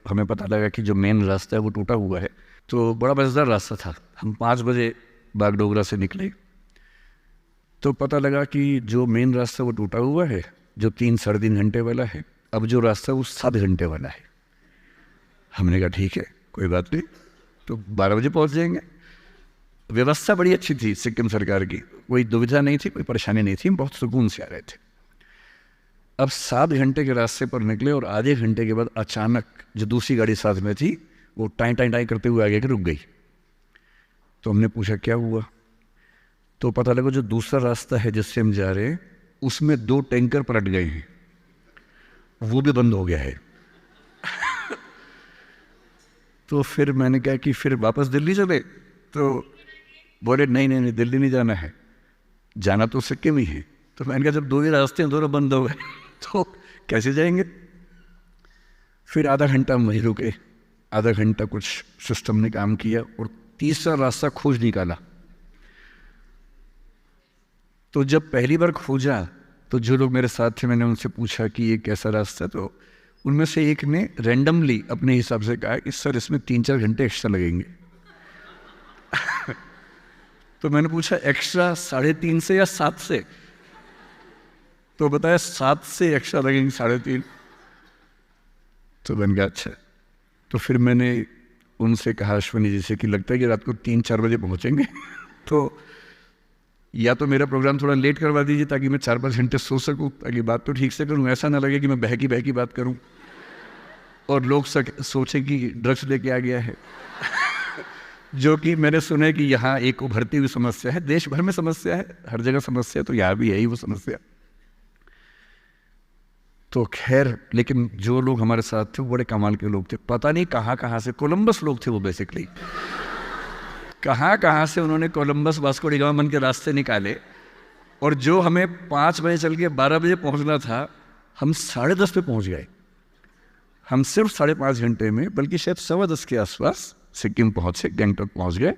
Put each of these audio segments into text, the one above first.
हमें पता लगा कि जो मेन रास्ता है वो टूटा हुआ है। तो बड़ा मज़ेदार रास्ता था। हम 5 बजे बागडोगरा से निकले तो पता लगा कि जो मेन रास्ता वो टूटा हुआ है, जो 3-3.5 घंटे वाला है। अब जो रास्ता वो 7 घंटे वाला है। हमने कहा ठीक है, कोई बात नहीं, तो 12 बजे पहुंच जाएंगे। व्यवस्था बड़ी अच्छी थी सिक्किम सरकार की, कोई दुविधा नहीं थी, कोई परेशानी नहीं थी, बहुत सुकून से आ रहे थे। अब 7 घंटे के रास्ते पर निकले और आधे घंटे के बाद अचानक जो दूसरी गाड़ी साथ में थी वो टाई टाई टाई करते हुए आगे के रुक गई। तो हमने पूछा क्या हुआ, तो पता लगा जो दूसरा रास्ता है जिससे हम जा रहे हैं उसमें 2 टैंकर पलट गए हैं, वो भी बंद हो गया है। तो फिर मैंने कहा कि फिर वापस दिल्ली चले, तो बोले नहीं नहीं नहीं, दिल्ली नहीं जाना है, जाना तो सिक्किम ही है। तो मैंने कहा जब 2 ही रास्ते हैं, दोनों बंद हो गए तो कैसे जाएंगे। फिर आधा घंटा हम वहीं रुके, आधा घंटा कुछ सिस्टम ने काम किया और तीसरा रास्ता खोज निकाला। तो जब पहली बार खोजा तो जो लोग मेरे साथ थे मैंने उनसे पूछा कि ये कैसा रास्ता है, तो उनमें से एक ने रैंडमली अपने हिसाब से कहा कि सर इसमें 3-4 घंटे एक्स्ट्रा लगेंगे। तो मैंने पूछा एक्स्ट्रा 3.5 से या 7 से, तो बताया 7 से एक्स्ट्रा लगेंगे 3.5। तो मैंने कहा अच्छा। तो फिर मैंने उनसे कहा अश्विनी जी से कि लगता है कि रात को 3-4 बजे पहुंचेंगे तो या तो मेरा प्रोग्राम थोड़ा लेट करवा दीजिए ताकि मैं 4-5 घंटे सो सकूं, ताकि बात तो ठीक से करूं, ऐसा ना लगे कि मैं बहकी बहकी बात करूं और लोग सोचें कि ड्रग्स लेके आ गया है। जो कि मैंने सुना है कि यहाँ एक उभरती हुई समस्या है, देश भर में समस्या है, हर जगह समस्या है, तो यहाँ भी यही वो समस्या। तो खैर, लेकिन जो लोग हमारे साथ थे वो बड़े कमाल के लोग थे, पता नहीं कहाँ कहाँ से, कोलंबस लोग थे वो बेसिकली, कहाँ कहाँ से उन्होंने कोलंबस वास्को डी गामा के रास्ते निकाले। और जो हमें 5 बजे चल के 12 बजे पहुँचना था, हम 10:30 पे पहुँच गए। हम सिर्फ 5.5 घंटे में, बल्कि शायद 10:15 के आसपास सिक्किम पहुँचे, गंगटोक पहुँच गए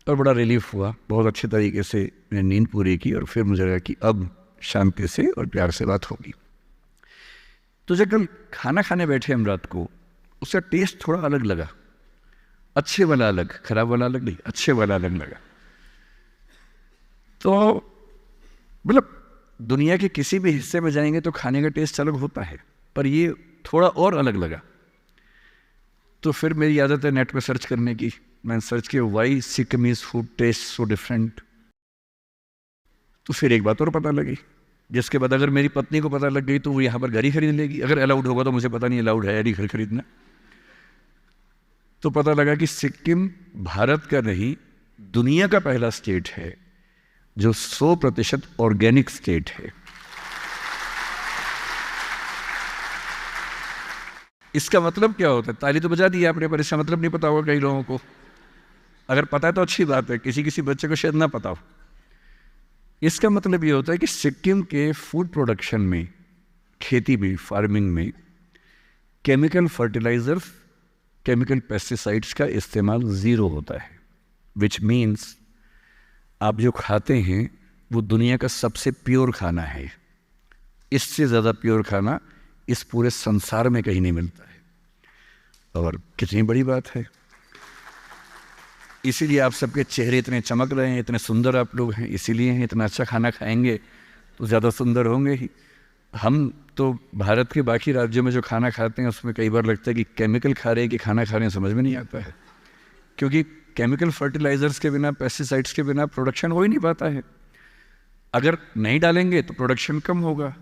और बड़ा रिलीफ हुआ। बहुत अच्छे तरीके से मैंने नींद पूरी की और फिर मुझे लगा कि अब शांति से और प्यार से बात होगी। तो जब कल खाना खाने बैठे हम रात को, उसका टेस्ट थोड़ा अलग लगा, अच्छे वाला अलग, खराब वाला अलग नहीं, अच्छे वाला अलग लगा। तो मतलब दुनिया के किसी भी हिस्से में जाएंगे तो खाने का टेस्ट अलग होता है, पर ये थोड़ा और अलग लगा। तो फिर मेरी आदत है नेट पे सर्च करने की। मैंने सर्च किया why Sikkimese food taste so different. तो फिर एक बात और पता लगी, जिसके बाद अगर मेरी पत्नी को पता लग गई तो वो यहाँ पर घर ही खरीद लेगी, अगर अलाउड होगा, तो मुझे पता नहीं अलाउड है नहीं घर खरीदना। तो पता लगा कि सिक्किम भारत का नहीं, दुनिया का पहला स्टेट है जो 100% ऑर्गेनिक स्टेट है। इसका मतलब क्या होता है? ताली तो बजा दी आपने, पर इसका मतलब नहीं पता होगा कई लोगों को। अगर पता है तो अच्छी बात है, किसी किसी बच्चे को शायद ना पता हो। इसका मतलब ये होता है कि सिक्किम के फूड प्रोडक्शन में, खेती में, फार्मिंग में केमिकल फर्टिलाइजर्स, केमिकल पेस्टिसाइड्स का इस्तेमाल 0 होता है। विच मीन्स आप जो खाते हैं वो दुनिया का सबसे प्योर खाना है। इससे ज़्यादा प्योर खाना इस पूरे संसार में कहीं नहीं मिलता है। और कितनी बड़ी बात है, इसीलिए आप सबके चेहरे इतने चमक रहे हैं, इतने सुंदर आप लोग हैं, इसीलिए हैं। इतना अच्छा खाना खाएंगे तो ज़्यादा सुंदर होंगे ही। हम तो भारत के बाकी राज्यों में जो खाना खाते हैं उसमें कई बार लगता है कि केमिकल खा रहे हैं कि खाना खा रहे हैं, समझ में नहीं आता है। क्योंकि केमिकल फर्टिलाइजर्स के बिना, पेस्टिसाइड्स के बिना प्रोडक्शन हो ही नहीं पाता है। अगर नहीं डालेंगे तो प्रोडक्शन कम होगा।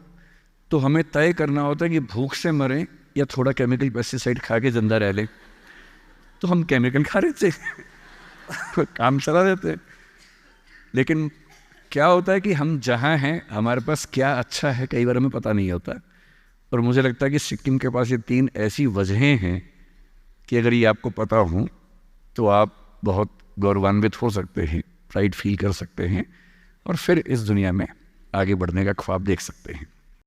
तो हमें तय करना होता है कि भूख से मरें या थोड़ा केमिकल पेस्टिसाइड खा के जिंदा रह लें। तो हम केमिकल खा रहे थे काम चला देते हैं। लेकिन क्या होता है कि हम जहाँ हैं हमारे पास क्या अच्छा है कई बार हमें पता नहीं होता। और मुझे लगता है कि सिक्किम के पास ये 3 ऐसी वजहें हैं कि अगर ये आपको पता हो तो आप बहुत गौरवान्वित हो सकते हैं, प्राइड फील कर सकते हैं और फिर इस दुनिया में आगे बढ़ने का ख्वाब देख सकते हैं।